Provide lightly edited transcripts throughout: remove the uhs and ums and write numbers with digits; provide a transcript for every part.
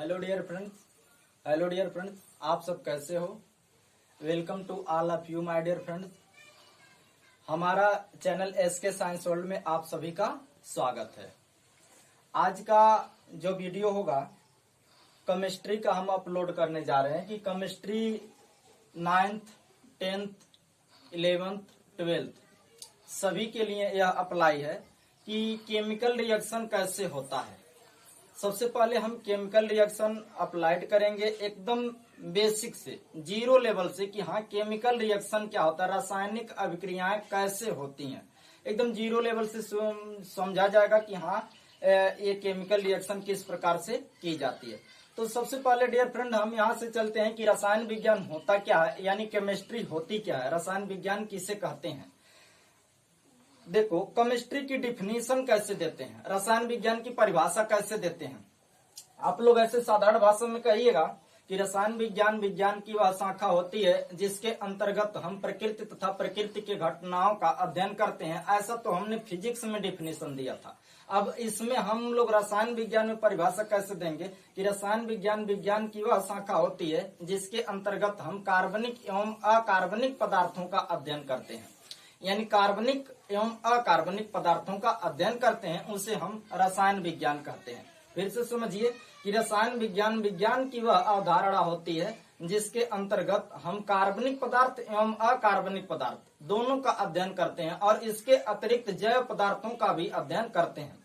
Hello dear friends, आप सब कैसे हो। Welcome to all of you my dear friends. हमारा चैनल एसके साइंस वर्ल्ड में आप सभी का स्वागत है। आज का जो वीडियो होगा केमिस्ट्री का हम अपलोड करने जा रहे हैं कि chemistry 9th 10th 11th 12th सभी के लिए यह अप्लाई है कि केमिकल रिएक्शन कैसे होता है। सबसे पहले हम केमिकल रिएक्शन अप्लाइड करेंगे एकदम बेसिक से, जीरो लेवल से कि हाँ केमिकल रिएक्शन क्या होता है, रासायनिक अभिक्रियाएं कैसे होती हैं। एकदम जीरो लेवल से समझा जाएगा कि हाँ ये केमिकल रिएक्शन किस प्रकार से की जाती है। तो सबसे पहले डियर फ्रेंड हम यहाँ से चलते हैं कि रसायन विज्ञान होता क्या है, यानी केमिस्ट्री होती क्या है, रसायन विज्ञान किसे कहते हैं। देखो केमिस्ट्री की डिफिनीशन कैसे देते हैं, रसायन विज्ञान की परिभाषा कैसे देते हैं। आप लोग ऐसे साधारण भाषा में कहिएगा कि रसायन विज्ञान की वह शाखा होती है जिसके अंतर्गत हम प्रकृति तथा प्रकृति के घटनाओं का अध्ययन करते हैं। ऐसा तो हमने फिजिक्स में डिफिनीशन दिया था। अब इसमें हम लोग रसायन विज्ञान में परिभाषा कैसे देंगे कि रसायन विज्ञान की वह शाखा होती है जिसके अंतर्गत हम कार्बनिक एवं अकार्बनिक पदार्थों का अध्ययन करते हैं, यानी कार्बनिक एवं अकार्बनिक पदार्थों का अध्ययन करते हैं, उसे हम रसायन विज्ञान कहते हैं। फिर से समझिए कि रसायन विज्ञान की वह अवधारणा होती है जिसके अंतर्गत हम कार्बनिक पदार्थ एवं अकार्बनिक पदार्थ दोनों का अध्ययन करते हैं और इसके अतिरिक्त जैव पदार्थों का भी अध्ययन करते हैं,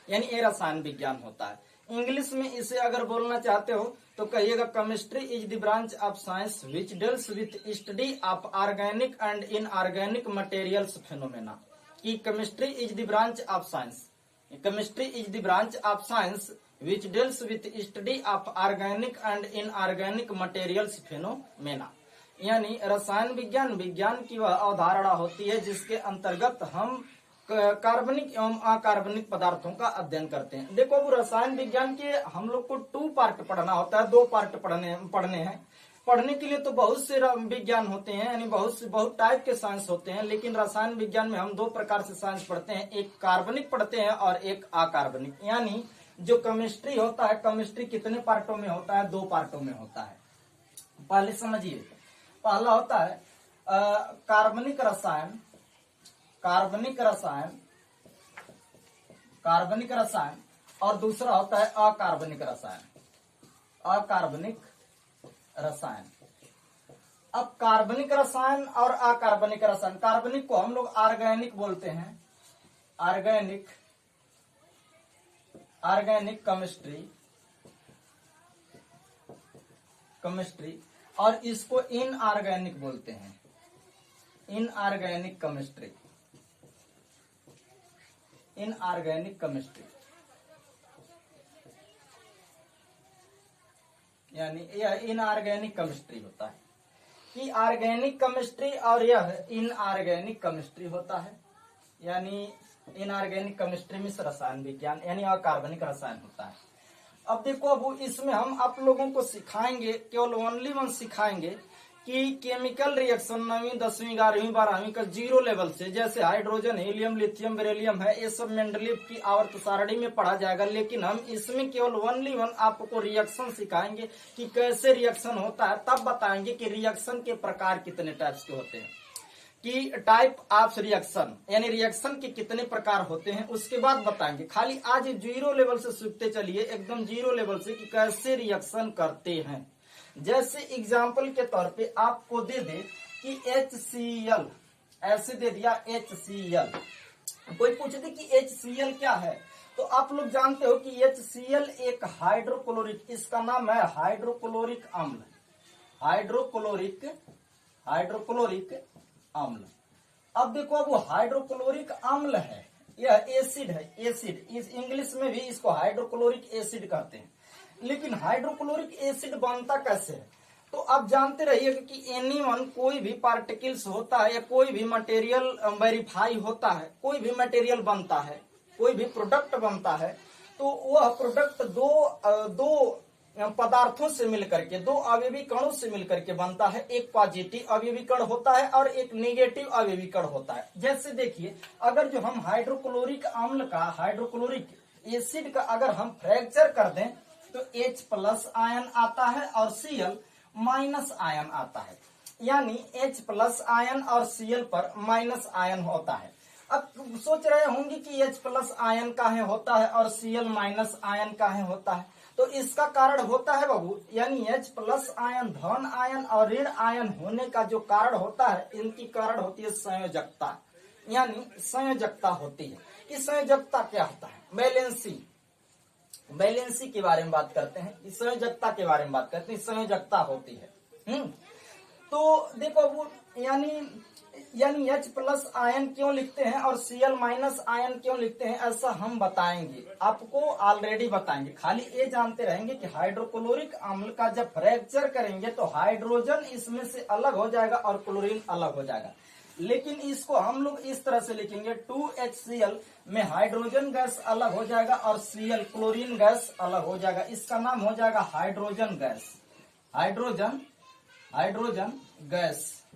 यानी ये रसायन विज्ञान होता है। इंग्लिश में इसे अगर बोलना चाहते हो तो कहिएगा chemistry is the branch of science which deals with study of organic and inorganic materials phenomena. कि chemistry is the branch of science, chemistry is the branch of science which deals with study of organic and inorganic materials phenomena, यानी रसायन विज्ञान की वह अवधारणा होती है जिसके अंतर्गत हम कार्बनिक एवं अकार्बनिक पदार्थों का अध्ययन करते हैं। देखो अब रसायन विज्ञान के हम लोग को 2 पार्ट पढ़ना होता है, 2 पार्ट पढ़ने हैं। पढ़ने के लिए तो बहुत से विज्ञान होते हैं, यानी बहुत टाइप के साइंस होते हैं, लेकिन रसायन विज्ञान में हम 2 प्रकार से साइंस पढ़ते हैं, एक कार्बनिक पढ़ते हैं और एक अकार्बनिक। यानी जो केमिस्ट्री होता है, केमिस्ट्री कितने पार्टों में होता है, 2 पार्टों में होता है। पहले समझिए, पहला होता है कार्बनिक रसायन और दूसरा होता है अकार्बनिक रसायन। अब कार्बनिक रसायन और अकार्बनिक रसायन, कार्बनिक को हम लोग ऑर्गेनिक बोलते हैं, ऑर्गेनिक केमिस्ट्री, और इसको इनऑर्गेनिक बोलते हैं, इनऑर्गेनिक केमिस्ट्री। यानी यह इनऑर्गेनिक केमिस्ट्री होता है कि ऑर्गेनिक केमिस्ट्री और यह इनऑर्गेनिक केमिस्ट्री होता है, यानी इनऑर्गेनिक केमिस्ट्री में रसायन विज्ञान यानी अकार्बनिक रसायन होता है। अब देखो अब इसमें हम आप लोगों को सिखाएंगे, केवल ओनली 1 सिखाएंगे कि केमिकल रिएक्शन 9वीं 10वीं 11वीं 12वीं का जीरो लेवल से, जैसे हाइड्रोजन, हीलियम, लिथियम, बेरिलियम है, ये सब मेंडलीव की आवर्त सारणी में पढ़ा जाएगा। लेकिन हम इसमें केवल ओनली 1 आपको रिएक्शन सिखाएंगे कि कैसे रिएक्शन होता है, तब बताएंगे कि रिएक्शन के प्रकार कितने टाइप्स के होते हैं, कि टाइप ऑफ रिएक्शन यानी रिएक्शन के कितने प्रकार होते हैं, उसके बाद बताएंगे। खाली आज जीरो लेवल से सीखते चलिए, एकदम जीरो लेवल से कि कैसे रिएक्शन करते हैं। जैसे एग्जाम्पल के तौर पे आपको दे दे कि HCl, ऐसे दे दिया HCl, कोई पूछ दे कि HCl क्या है, तो आप लोग जानते हो कि HCl एक हाइड्रोक्लोरिक, इसका नाम है हाइड्रोक्लोरिक अम्ल, हाइड्रोक्लोरिक अम्ल। अब देखो अब वो हाइड्रोक्लोरिक अम्ल है, यह एसिड है, एसिड इस इंग्लिश में भी इसको हाइड्रोक्लोरिक एसिड कहते हैं। लेकिन हाइड्रोक्लोरिक एसिड बनता कैसे है, तो आप जानते रहिएगा कि एनी1 कोई भी पार्टिकल्स होता है या कोई भी मटेरियल वेरीफाई होता है, कोई भी मटेरियल बनता है, कोई भी प्रोडक्ट बनता है, तो वह प्रोडक्ट दो पदार्थों से मिलकर के, 2 अवयवी कणों से मिलकर के बनता है। एक पॉजिटिव अवयवी कण होता है और एक नेगेटिव अवयवी कण होता है। जैसे देखिए, अगर जो हम हाइड्रोक्लोरिक अम्ल का, हाइड्रोक्लोरिक एसिड का अगर हम फ्रैक्चर कर दें तो H प्लस आयन आता है और Cl माइनस आयन आता है, यानी H प्लस आयन और Cl पर माइनस आयन होता है। अब सोच रहे होंगे कि H प्लस आयन काहे होता है और Cl माइनस आयन काहे होता है, तो इसका कारण होता है बाबू, यानी H प्लस आयन धन आयन और ऋण आयन होने का जो कारण होता है, इनकी कारण होती है संयोजकता, यानी संयोजकता होती है। इस संयोजकता क्या होता है? बैलेंसी के बारे में बात करते हैं, इस संयोजकता के बारे में बात करते हैं, संयोजकता होती है। तो देखो वो यानी H प्लस आयन क्यों लिखते हैं और Cl माइनस आयन क्यों लिखते हैं, ऐसा हम बताएंगे, आपको ऑलरेडी बताएंगे। खाली ये जानते रहेंगे कि हाइड्रोक्लोरिक अम्ल का जब फ्रैक्चर करेंगे तो हाइड्रोजन इसमें से अलग हो जाएगा और क्लोरीन अलग हो जाएगा, लेकिन इसको हम लोग इस तरह से लिखेंगे 2HCl में हाइड्रोजन गैस अलग हो जाएगा और Cl क्लोरीन गैस अलग हो जाएगा, इसका नाम हो जाएगा हाइड्रोजन गैस।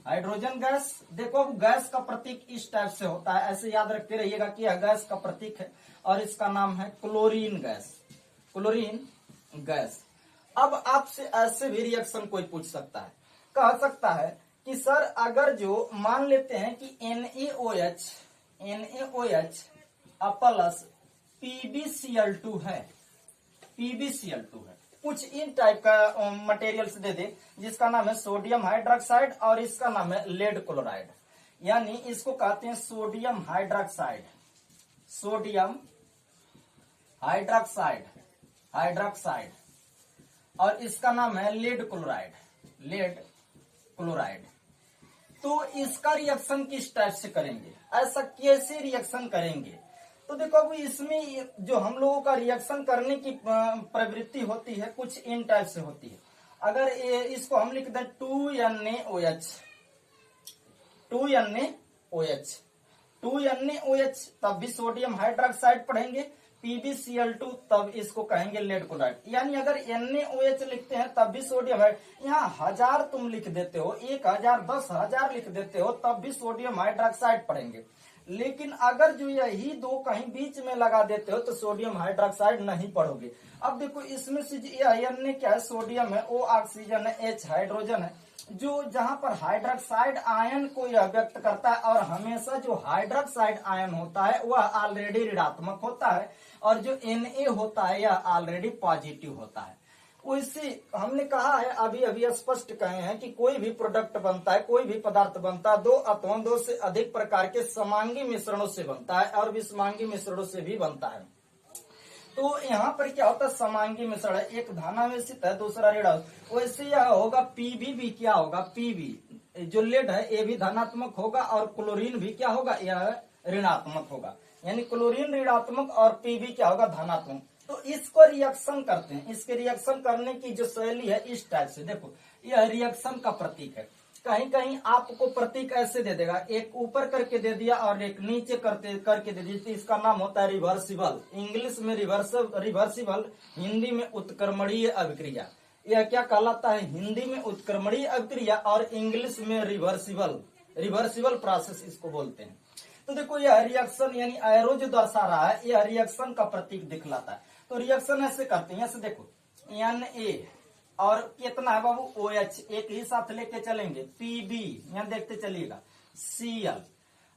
हाइड्रोजन गैस देखो, गैस का प्रतीक इस टाइप से होता है, ऐसे याद रखते रहिएगा कि यह गैस का प्रतीक है और इसका नाम है क्लोरीन गैस। अब आपसे ऐसे भी रिएक्शन कोई पूछ सकता है, कह सकता है कि सर अगर जो मान लेते हैं कि NaOH प्लस PbCl2 है, कुछ इन टाइप का मटेरियल्स दे दे जिसका नाम है सोडियम हाइड्रोक्साइड और इसका नाम है लेड क्लोराइड, यानी इसको कहते हैं सोडियम हाइड्रोक्साइड और इसका नाम है लेड क्लोराइड। तो इसका रिएक्शन किस टाइप से करेंगे, ऐसा कैसे रिएक्शन करेंगे? तो देखो अभी इसमें जो हम लोगों का रिएक्शन करने की प्रवृत्ति होती है कुछ इन टाइप से होती है। अगर इसको हम लिख दें 2NaOH तब भी सोडियम हाइड्रोक्साइड पढ़ेंगे, PbCl2 तब इसको कहेंगे लेड क्लोराइड, यानी अगर NaOH लिखते हैं तब भी सोडियम है, यहाँ 1000 तुम लिख देते हो, 1000 10,000 लिख देते हो तब भी सोडियम हाइड्रोक्साइड पढ़ेंगे, लेकिन अगर जो यही दो कहीं बीच में लगा देते हो तो सोडियम हाइड्रोक्साइड नहीं पढ़ोगे। अब देखो इसमें से Ne क्या है, सोडियम है, O ऑक्सीजन है, H हाइड्रोजन है, जो जहां पर हाइड्रोक्साइड आयन को यह व्यक्त करता है, और हमेशा जो हाइड्रोक्साइड आयन होता है वह ऑलरेडी ऋणात्मक होता है और जो Na होता है यह ऑलरेडी पॉजिटिव होता है। वैसे हमने कहा है, अभी स्पष्ट कहे हैं कि कोई भी प्रोडक्ट बनता है, कोई भी पदार्थ बनता है, दो अथवा दो से अधिक प्रकार के समांगी मिश्रणों से बनता है और विषमांगी मिश्रणों से भी बनता है। तो यहाँ पर क्या होता है, समांगी मिश्रण है, एक धनावेशित है दूसरा ऋणात्मक, वैसे यह होगा Pb भी क्या होगा, Pb जो लेड है ये भी धनात्मक होगा और क्लोरीन भी क्या होगा, यह ऋणात्मक होगा, यानी क्लोरीन ऋणात्मक और Pb क्या होगा, धनात्मक। तो इसको रिएक्शन करते हैं, इसके रिएक्शन करने की जो शैली है इस टाइप से, देखो यह रिएक्शन का प्रतीक है, कहीं कहीं आपको प्रतीक ऐसे दे देगा, एक ऊपर करके दे दिया और एक नीचे करके दे दिया, तो इसका नाम होता है रिवर्सिबल, इंग्लिश में रिवर्सिबल, हिंदी में उत्क्रमणीय अभिक्रिया। यह क्या कहलाता है, हिंदी में उत्क्रमणीय अभिक्रिया और इंग्लिश में रिवर्सिबल प्रोसेस इसको बोलते हैं। तो देखो यह रिएक्शन यानी एरो जो दर्शा रहा है यह रिएक्शन का प्रतीक दिखलाता है। तो रिएक्शन ऐसे करते हैं, ऐसे देखो Na और कितना है बाबू OH, एक ही साथ लेके चलेंगे, Pb यहाँ देखते चलिएगा, Cl।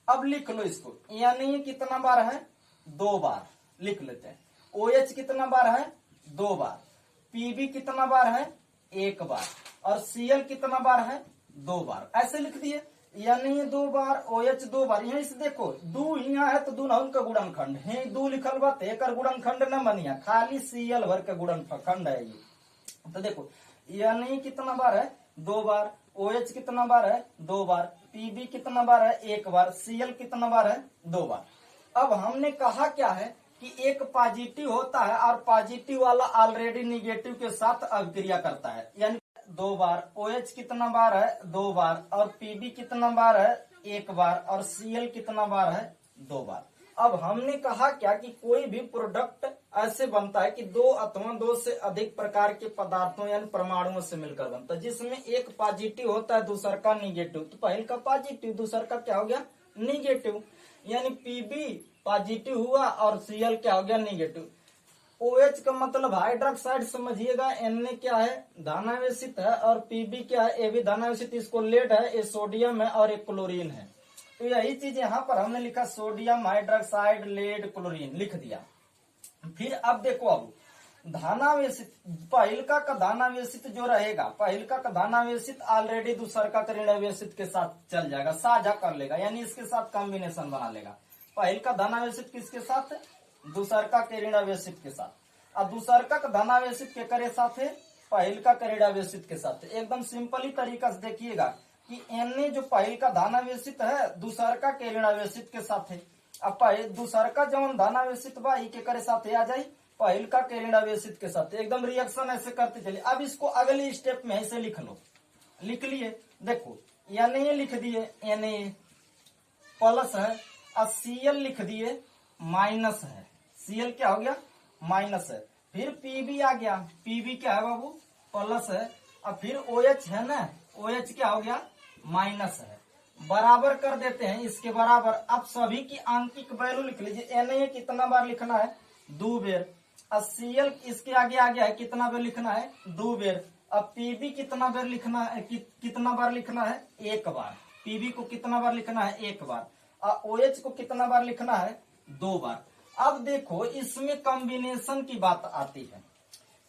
अब लिख लो इसको, Na कितना बार है, 2 बार लिख लेते हैं, OH कितना बार है, 2 बार, Pb कितना बार है, 1 बार, और Cl कितना बार है, 2 बार, ऐसे लिख दिए। यानी 2 बार, OH 2 बार, यहाँ से देखो 2 यहाँ है तो 2 नहुन का गुणनखंड है, 2 लिखल बा तो एक गुणनखंड न बनिया, खाली Cl भर का गुणनखंड है ये। तो देखो यानी कितना बार है, 2 बार, OH कितना बार है, 2 बार, Pb कितना बार है, 1 बार, Cl कितना बार है, 2 बार। अब हमने कहा क्या है कि एक पॉजिटिव होता है और पॉजिटिव वाला ऑलरेडी निगेटिव के साथ अभिक्रिया करता है, यानी 2 बार, OH कितना बार है, 2 बार, और Pb कितना बार है, 1 बार, और Cl कितना बार है, 2 बार। अब हमने कहा क्या कि कोई भी प्रोडक्ट ऐसे बनता है कि 2 अथवा 2 से अधिक प्रकार के पदार्थों यानी परमाणुओं से मिलकर बनता है, जिसमें एक पॉजिटिव होता है दूसर का निगेटिव। तो पहले का पॉजिटिव, दूसर का क्या हो गया, निगेटिव, यानी Pb पॉजिटिव हुआ और Cl क्या हो गया, निगेटिव। OH का मतलब हाइड्रोक्साइड समझिएगा, Na क्या है धनावेशित है और Pb क्या है ये भी धनावेशित, इसको लेड है, ये सोडियम है और एक क्लोरीन है। तो यही चीज यहाँ पर हमने लिखा सोडियम हाइड्रोक्साइड लेड क्लोरीन लिख दिया। फिर अब देखो, अब धानावेशित पहिलका का धानावेशित जो रहेगा, पहिलका का धानावेशित ऑलरेडी दूसरका का ऋणावेशित के साथ चल जाएगा, साझा कर लेगा, यानी इसके साथ कॉम्बिनेशन बना लेगा। पहिलका धनावेशित किसके साथ, दूसरका के ऋणावेशित के साथ, और दूसरका का धनावेशित के करे साथ है, पहिलका के ऋणावेशित के साथ। एकदम सिंपली तरीका से देखिएगा कि Na जो पहिलका धनावेशित है दूसरका के ऋणावेशित के साथ है, अब दूसरका जब धनावेशित बा के करे साथ आ जाये पहिलका के ऋणावेशित के साथ, एकदम रिएक्शन ऐसे करते चलिए। अब इसको अगली स्टेप में ऐसे लिख लो, लिख लिए, देखो Na लिख दिए, Na प्लस है और Cl लिख दिए माइनस है, Cl क्या हो गया माइनस है, फिर Pb आ गया, Pb क्या है बाबू प्लस है, और फिर OH है ना, OH क्या हो गया माइनस है, बराबर कर देते हैं इसके बराबर। अब सभी की आंकिक वैल्यू लिख लीजिए, Na कितना बार लिखना है 2 बेर, और Cl इसके आगे आ गया है कितना बार लिखना है 2 बेर, अब Pb कितना बार लिखना है, कितना बार लिखना है 1 बार, Pb को कितना बार लिखना है 1 बार, और OH को कितना बार लिखना है 2 बार। अब देखो इसमें कॉम्बिनेशन की बात आती है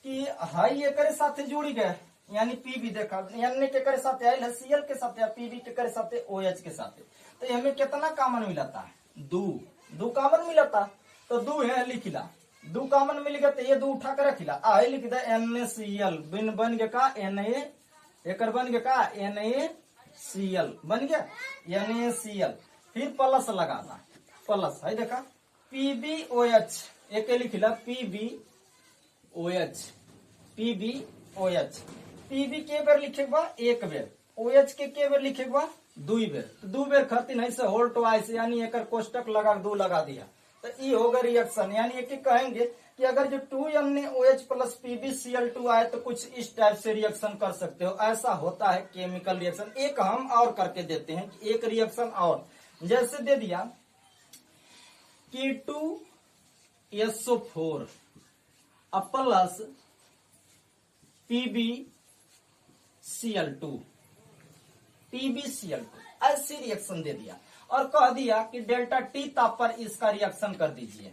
कि हाई एक साथ जुड़ी गए, यानी Pb देखा Na के करे साथ आयल है, Cl के साथ है, Pb के करे साथ OH के साथ, तो हमें कितना कॉमन मिलता है 2 कॉमन मिलता, तो 2 है लिखिला, 2 कॉमन मिल गया, तो ये 2 उठा कर रखिला, आई लिख दे NaCl बन गया का Na, एक बन गया का NaCl बन गया NaCl, फिर प्लस लगाना, प्लस है देखा PbOH, एक लिखिला PbOH, PbOH, Pb के बेर लिखे बा 1 बेर, OH के बेर लिखे बा 2 बेर, 2 बेर खातिर नहीं से होल ट्वाइस, यानी एक कोष्टक लगा 2 लगा दिया, तो ये होगा रिएक्शन। यानी एक कहेंगे कि अगर जो 2NaOH प्लस PbCl2 आए तो कुछ इस टाइप से रिएक्शन कर सकते हो, ऐसा होता है केमिकल रिएक्शन। एक हम और करके देते हैं, एक रिएक्शन और जैसे दे दिया K2SO4 प्लस PbCl2 ऐसी रिएक्शन दे दिया, और कह दिया कि डेल्टा टी ताप पर इसका रिएक्शन कर दीजिए,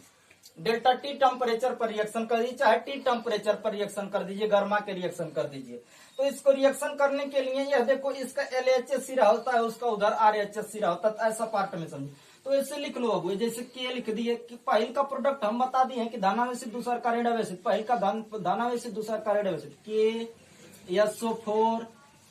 डेल्टा टी टेम्परेचर पर रिएक्शन कर दीजिए, चाहे टी टेम्परेचर पर रिएक्शन कर दीजिए, गर्मा के रिएक्शन कर दीजिए। तो इसको रिएक्शन करने के लिए यह देखो इसका LHS सिरा होता है, उसका उधर RHS सिरा होता है, ऐसा पार्ट में समझिए। तो ऐसे लिख लो, अब जैसे K लिख दिए कि पहिल का प्रोडक्ट हम बता दिए कि धानावेशित दूसर का ऋणावेशित, पहिल का धानावेशित दूसर का ऋणावेशित KSO4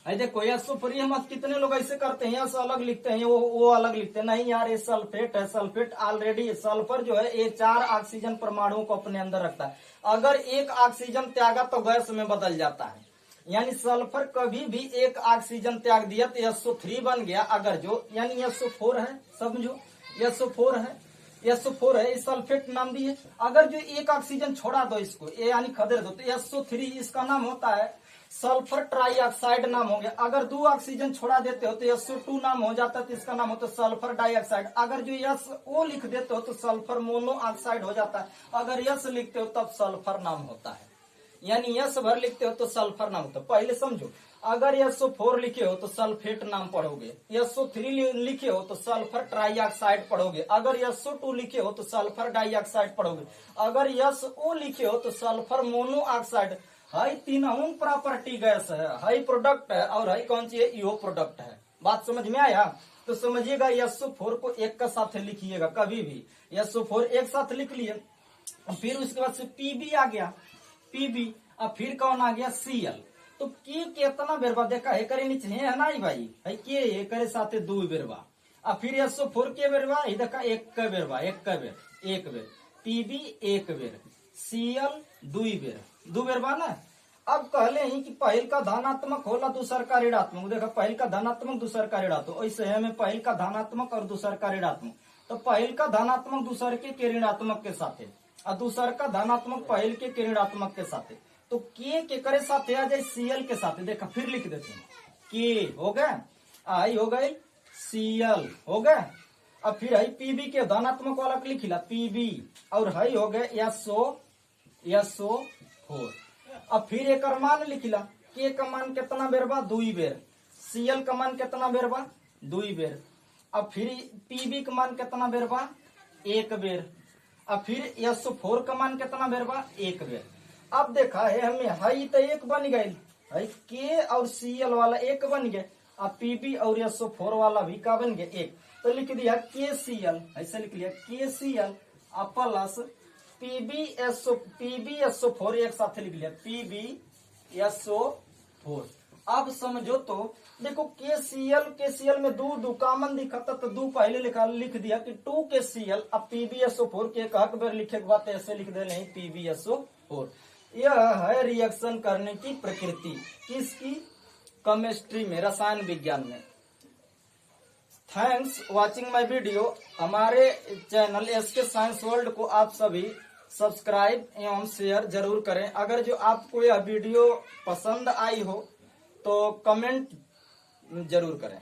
है, देखो SO4 हम कितने लोग ऐसे करते हैं, यस अलग लिखते हैं, वो अलग लिखते हैं, नहीं यार ये सल्फेट है, सल्फेट ऑलरेडी सल्फर जो है ये 4 ऑक्सीजन परमाणुओं को अपने अंदर रखता है, अगर एक ऑक्सीजन त्यागा तो गैस में बदल जाता है, यानी सल्फर कभी भी एक ऑक्सीजन त्याग दिया तो SO3 बन गया, अगर जो यानी SO4 है, समझो SO4 है, SO4 है, इस सल्फेट नाम दिए, अगर जो एक ऑक्सीजन छोड़ा दो इसको ये यानी खदेड़ दो तो SO3 इसका नाम होता है सल्फर ट्राइऑक्साइड नाम हो गया, अगर 2 ऑक्सीजन छोड़ा देते हो तो SO2 नाम हो जाता है, तो इसका नाम होता है सल्फर डाइऑक्साइड, अगर जो SO लिख देते हो तो सल्फर मोनो ऑक्साइड हो जाता है, अगर S लिखते हो तब सल्फर नाम होता है, यानी S भर लिखते हो तो सल्फर नाम होता है। पहले समझो, अगर SO4 लिखे हो तो सल्फेट नाम पढ़ोगे, SO3 लिखे हो तो सल्फर ट्राइऑक्साइड पढ़ोगे, अगर SO2 लिखे हो तो सल्फर डाइऑक्साइड पढ़ोगे, अगर SO लिखे हो तो सल्फर मोनो ऑक्साइड। हाई तीनों प्रॉपर्टी गैस है, हाई प्रोडक्ट है, और हाई कौन सी है इहो प्रोडक्ट है। बात समझ में आया? तो समझिएगा SO4 को एक का साथ लिखिएगा, कभी भी SO4 एक साथ लिख लिए, फिर उसके बाद से Pb आ गया, Pb, अब फिर कौन आ गया Cl, तो के कितना बेरबा देखा है करे नीचे है ना भाई, है के करे साथे 2 बेरबा, अब फिर SO4 के बेरबा ये देखा एक का बेरबा, एक बेर Pb 1 बेर, Cl 2 बेर, 2 बेर बा ना। अब कहले ही कि पहिल का धनात्मक होला दूसर का ऋणात्मक, देखा पहिल का धनात्मक दूसर का ऋणात्मक, ऐसे हमें पहिल का धनात्मक और दूसर का ऋणात्मक, तो पहिल का धनात्मक दूसर के ऋणात्मक के साथ और दूसर का धनात्मक पहिल के ऋणात्मक के साथ, तो के करे साथ आ जाए Cl के साथ, देखा फिर लिख देते हैं के हो गए, आई हो गई Cl हो गए, अब फिर है Pb के धनात्मक वाला लिखिला Pb, और है हो गए SO4। अब फिर एक मान लिखिला के का मान कितना बेर बा 2 बेर, Cl का मान कितना बेर बा 2 बेर। अब फिर Pb का मान कितना बेर बा 1 बेर। अब फिर SO4 का मान कितना बेर बा 1 बेर। अब देखा है हमें हाई तो एक बन गई है, के और Cl वाला एक बन गए। अब Pb और SO4 वाला भी का बन गया 1, तो लिख दिया KCl, ऐसे लिख लिया KCl अब प्लस PbSO4 एक साथ लिख लिया PbSO4। अब समझो तो देखो KCl में 2 कॉमन दिखा था तो 2 पहले लिख दिया कि 2 KCl। अब PbSO4 के एक बेर लिखे के बाद ऐसे लिख दे नहीं PbSO4। यह है रिएक्शन करने की प्रकृति किसकी, केमिस्ट्री में, रसायन विज्ञान में। Thanks watching my video. हमारे चैनल SK साइंस वर्ल्ड को आप सभी सब्सक्राइब एवं शेयर जरूर करें। अगर जो आपको यह वीडियो पसंद आई हो तो कमेंट जरूर करें।